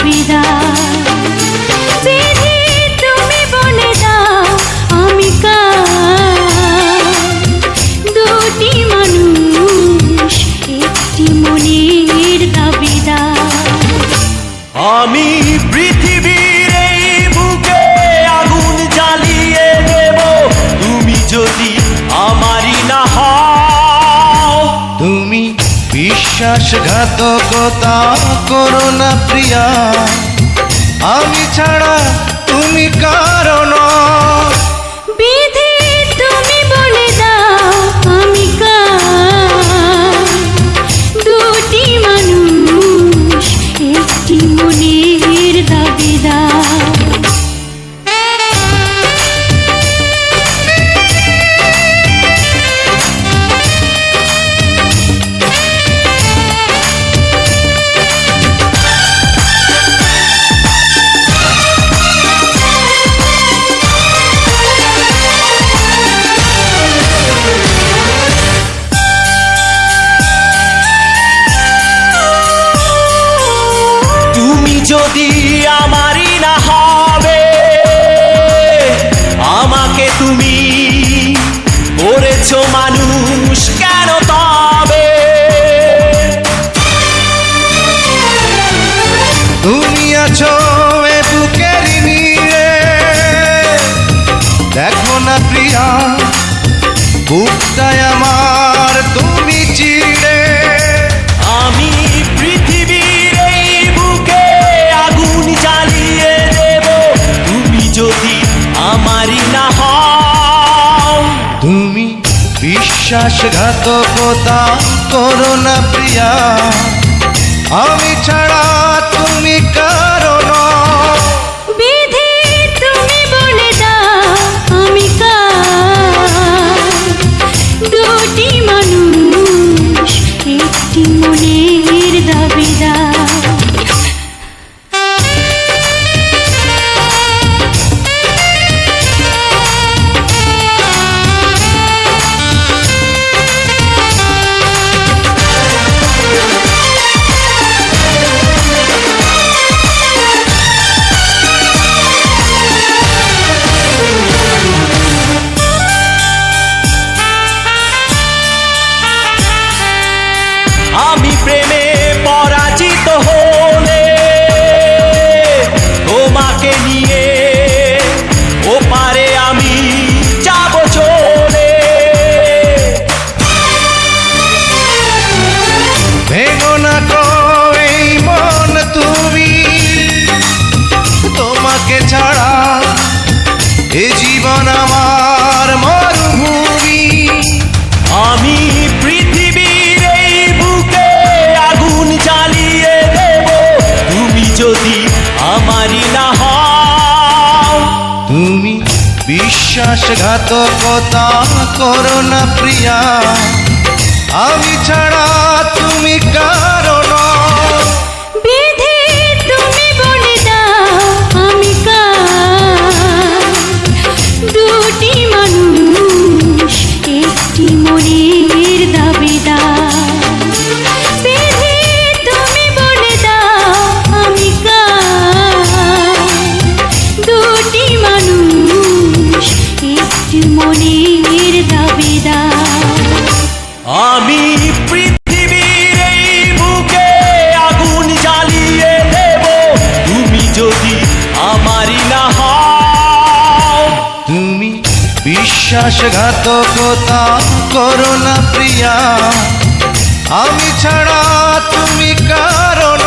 দাবিদার। বিধি তুমি বলে দাও আমি কার, দুটি মানুষ একটি মনের দাবিদার। আমি পৃথিবীর এই বুকে আগুন জ্বালিয়ে দেব, তুমি যদি আমারই না হও। তুমি বিশ্বাসঘাতকতা করো না প্রিয়া, আমি ছাড়া তুমি কারণ। বিধি তুমি বলে দাও আমি কার, দুটি মানুষ একটি মনের দাবিদার। যদি আমারই না হবে, আমাকে তুমি করেছো মানুষ কেন তবে? তুমি আছো এ বুকের নিয়ে, দেখো না প্রিয়া বুকটায় আমার তুমি চিড়ে। আমি পৃথিবীর এই বুকে আগুন জ্বালিয়ে দেব, তুমি যদি আমারই না হও। তুমি বিশ্বাসঘাতকতা করো না প্রিয়া, আমি ছাড়া তুমি কারণ। বিধি তুমি বলে দাও আমি কার, দুটি মানুষ একটি মনের দাবিদার। আমি প্রেমে পরাজিত হলে তোমাকে নিয়ে ওপারে আমি যাব চলে। ভেঙো না গো এই মন তুমি, তোমাকে ছাড়া এ জীবন আমার মরুভূমি। আমি পৃথিবীর এই বুকে আগুন জ্বালিয়ে দেব, তুমি যদি আমারই না হও। তুমি বিশ্বাসঘাতকতা করো না প্রিয়া, আমি ছাড়া তুমি কারণ। বিধি তুমি বলে দাও আমি কার, দুটি মানুষ একটি মনের দাবিদার। বিধি তুমি বলে দাও আমি কার, দুটি মানুষ একটি মনের দাবিদার। আমি পৃথিবীর এই বুকে আগুন জ্বালিয়ে দেব, তুমি যদি আমারই না হও। তুমি বিশ্বাসঘাতকতা করো না প্রিয়া, আমি ছাড়া তুমি কারণ।